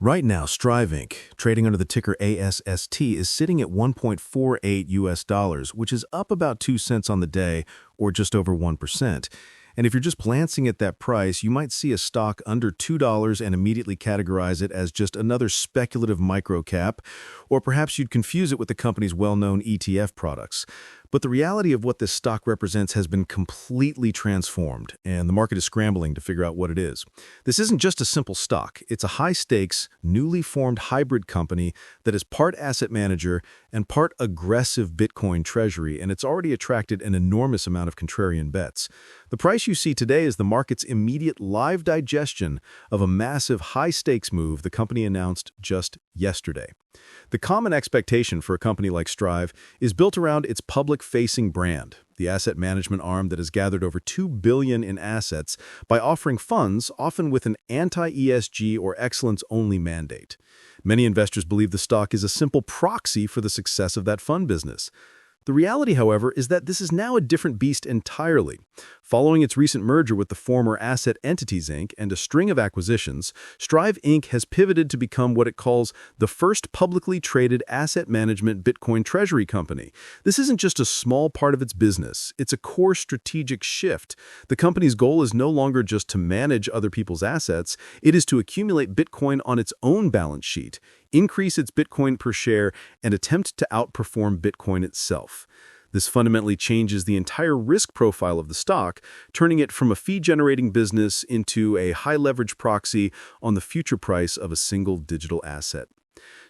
Right now, Strive Inc., trading under the ticker ASST, is sitting at 1.48 US dollars, which is up about 2 cents on the day, or just over 1%. And if you're just glancing at that price, you might see a stock under $2 and immediately categorize it as just another speculative microcap, or perhaps you'd confuse it with the company's well-known ETF products. But the reality of what this stock represents has been completely transformed, and the market is scrambling to figure out what it is. This isn't just a simple stock. It's a high-stakes, newly formed hybrid company that is part asset manager and part aggressive Bitcoin treasury, and it's already attracted an enormous amount of contrarian bets. The price you see today is the market's immediate live digestion of a massive high-stakes move the company announced just yesterday. The common expectation for a company like Strive is built around its public-facing brand, the asset management arm that has gathered over $2 billion in assets by offering funds, often with an anti-ESG or excellence-only mandate. Many investors believe the stock is a simple proxy for the success of that fund business. The reality, however, is that this is now a different beast entirely. Following its recent merger with the former Asset Entities Inc. and a string of acquisitions, Strive Inc. has pivoted to become what it calls the first publicly traded asset management Bitcoin treasury company. This isn't just a small part of its business, it's a core strategic shift. The company's goal is no longer just to manage other people's assets, it is to accumulate Bitcoin on its own balance sheet, increase its Bitcoin per share, and attempt to outperform Bitcoin itself. This fundamentally changes the entire risk profile of the stock, turning it from a fee-generating business into a high-leverage proxy on the future price of a single digital asset.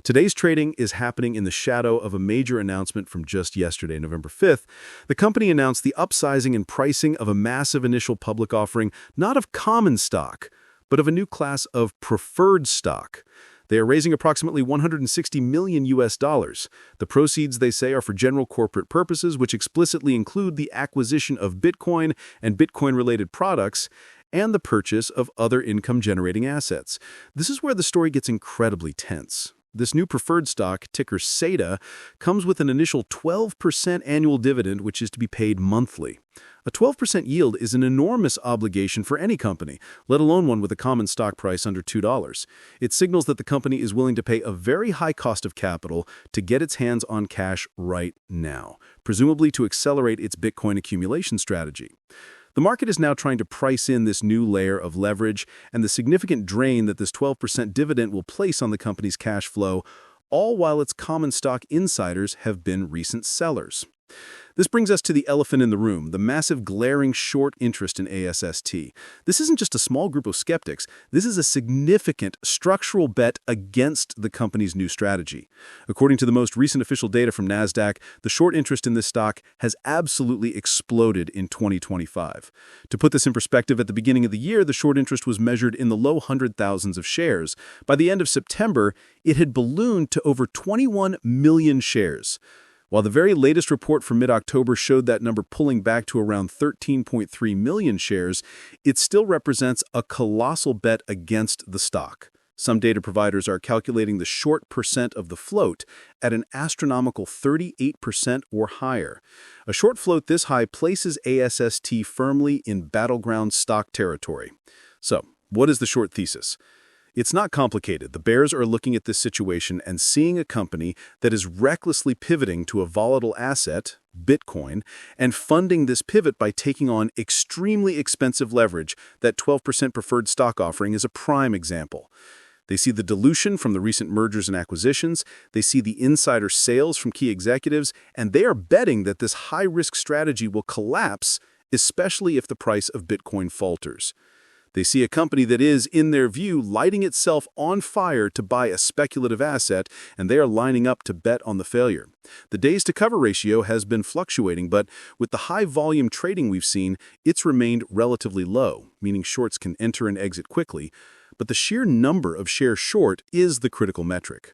Today's trading is happening in the shadow of a major announcement from just yesterday, November 5th. The company announced the upsizing and pricing of a massive initial public offering, not of common stock, but of a new class of preferred stock. They are raising approximately $160 million US dollars. The proceeds, they say, are for general corporate purposes, which explicitly include the acquisition of Bitcoin and Bitcoin-related products and the purchase of other income-generating assets. This is where the story gets incredibly tense. This new preferred stock, ticker SATA, comes with an initial 12% annual dividend, which is to be paid monthly. A 12% yield is an enormous obligation for any company, let alone one with a common stock price under $2. It signals that the company is willing to pay a very high cost of capital to get its hands on cash right now, presumably to accelerate its Bitcoin accumulation strategy. The market is now trying to price in this new layer of leverage and the significant drain that this 12% dividend will place on the company's cash flow, all while its common stock insiders have been recent sellers. This brings us to the elephant in the room, the massive glaring short interest in ASST. This isn't just a small group of skeptics, this is a significant structural bet against the company's new strategy. According to the most recent official data from NASDAQ, the short interest in this stock has absolutely exploded in 2025. To put this in perspective, at the beginning of the year, the short interest was measured in the low hundred thousands of shares. By the end of September, it had ballooned to over 21 million shares. While the very latest report from mid-October showed that number pulling back to around 13.3 million shares, it still represents a colossal bet against the stock. Some data providers are calculating the short percent of the float at an astronomical 38% or higher. A short float this high places ASST firmly in battleground stock territory. So, what is the short thesis? It's not complicated. The bears are looking at this situation and seeing a company that is recklessly pivoting to a volatile asset, Bitcoin, and funding this pivot by taking on extremely expensive leverage. That 12% preferred stock offering is a prime example. They see the dilution from the recent mergers and acquisitions, they see the insider sales from key executives, and they are betting that this high-risk strategy will collapse, especially if the price of Bitcoin falters. They see a company that is, in their view, lighting itself on fire to buy a speculative asset, and they are lining up to bet on the failure. The days-to-cover ratio has been fluctuating, but with the high-volume trading we've seen, it's remained relatively low, meaning shorts can enter and exit quickly, but the sheer number of shares short is the critical metric.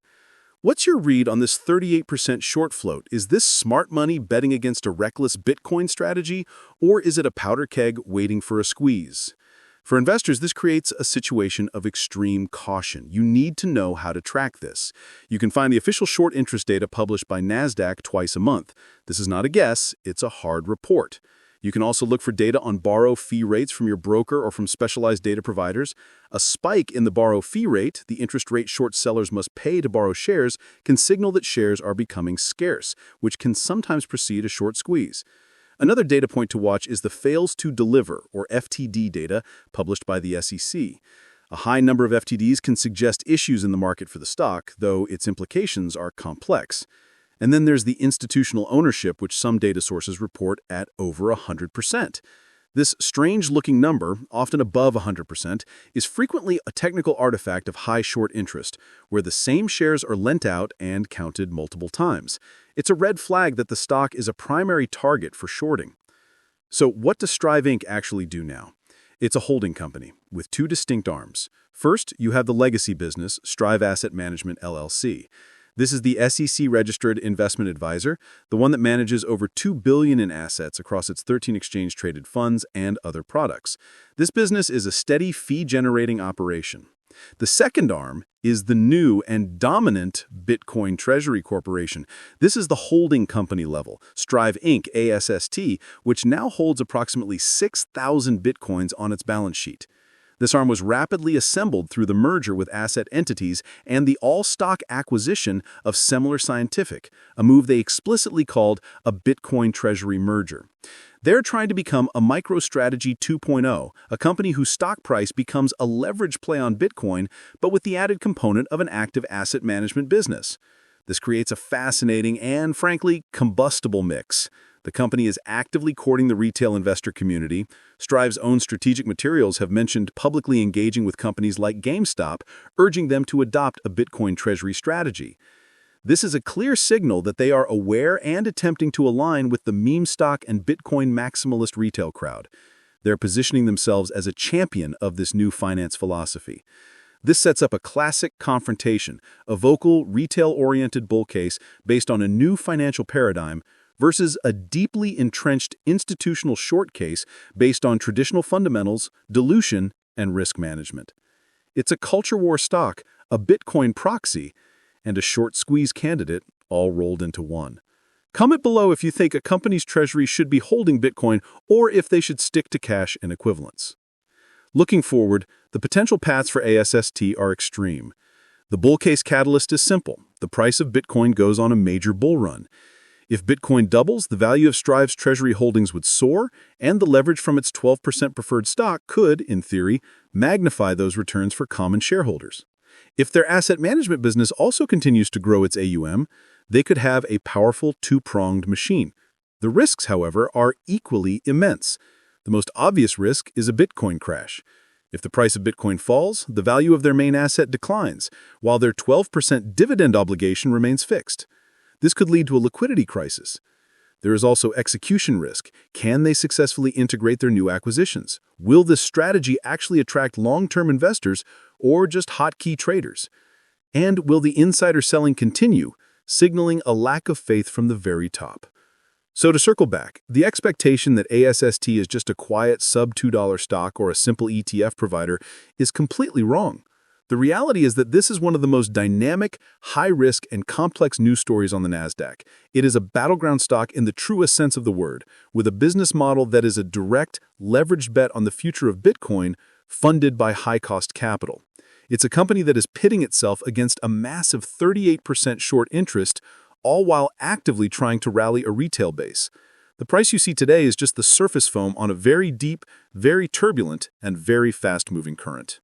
What's your read on this 38% short float? Is this smart money betting against a reckless Bitcoin strategy, or is it a powder keg waiting for a squeeze? For investors, this creates a situation of extreme caution. You need to know how to track this. You can find the official short interest data published by NASDAQ twice a month. This is not a guess, it's a hard report. You can also look for data on borrow fee rates from your broker or from specialized data providers. A spike in the borrow fee rate, the interest rate short sellers must pay to borrow shares, can signal that shares are becoming scarce, which can sometimes precede a short squeeze. Another data point to watch is the fails to deliver, or FTD data, published by the SEC. A high number of FTDs can suggest issues in the market for the stock, though its implications are complex. And then there's the institutional ownership, which some data sources report at over 100%. This strange-looking number, often above 100%, is frequently a technical artifact of high short interest, where the same shares are lent out and counted multiple times. It's a red flag that the stock is a primary target for shorting. So what does Strive Inc. actually do now? It's a holding company with two distinct arms. First, you have the legacy business, Strive Asset Management, LLC. This is the SEC-registered investment advisor, the one that manages over $2 billion in assets across its 13 exchange-traded funds and other products. This business is a steady fee-generating operation. The second arm is the new and dominant Bitcoin Treasury Corporation. This is the holding company level, Strive Inc., ASST, which now holds approximately 6,000 Bitcoins on its balance sheet. This arm was rapidly assembled through the merger with asset entities and the all-stock acquisition of Semler Scientific, a move they explicitly called a Bitcoin Treasury merger. They're trying to become a MicroStrategy 2.0, a company whose stock price becomes a leverage play on Bitcoin, but with the added component of an active asset management business. This creates a fascinating and, frankly, combustible mix. The company is actively courting the retail investor community. Strive's own strategic materials have mentioned publicly engaging with companies like GameStop, urging them to adopt a Bitcoin treasury strategy. This is a clear signal that they are aware and attempting to align with the meme stock and Bitcoin maximalist retail crowd. They're positioning themselves as a champion of this new finance philosophy. This sets up a classic confrontation, a vocal, retail-oriented bull case based on a new financial paradigm versus a deeply entrenched institutional short case based on traditional fundamentals, dilution, and risk management. It's a culture war stock, a Bitcoin proxy, and a short squeeze candidate all rolled into one. Comment below if you think a company's treasury should be holding Bitcoin or if they should stick to cash and equivalents. Looking forward, the potential paths for ASST are extreme. The bull case catalyst is simple. The price of Bitcoin goes on a major bull run. If Bitcoin doubles, the value of Strive's treasury holdings would soar, and the leverage from its 12% preferred stock could, in theory, magnify those returns for common shareholders. If their asset management business also continues to grow its AUM, they could have a powerful two-pronged machine. The risks, however, are equally immense. The most obvious risk is a Bitcoin crash. If the price of Bitcoin falls, the value of their main asset declines, while their 12% dividend obligation remains fixed. This could lead to a liquidity crisis. There is also execution risk. Can they successfully integrate their new acquisitions? Will this strategy actually attract long-term investors or just hotkey traders? And will the insider selling continue, signaling a lack of faith from the very top? So to circle back, the expectation that ASST is just a quiet sub-$2 stock or a simple ETF provider is completely wrong. The reality is that this is one of the most dynamic, high-risk, and complex news stories on the NASDAQ. It is a battleground stock in the truest sense of the word, with a business model that is a direct, leveraged bet on the future of Bitcoin, funded by high-cost capital. It's a company that is pitting itself against a massive 38% short interest, all while actively trying to rally a retail base. The price you see today is just the surface foam on a very deep, very turbulent, and very fast-moving current.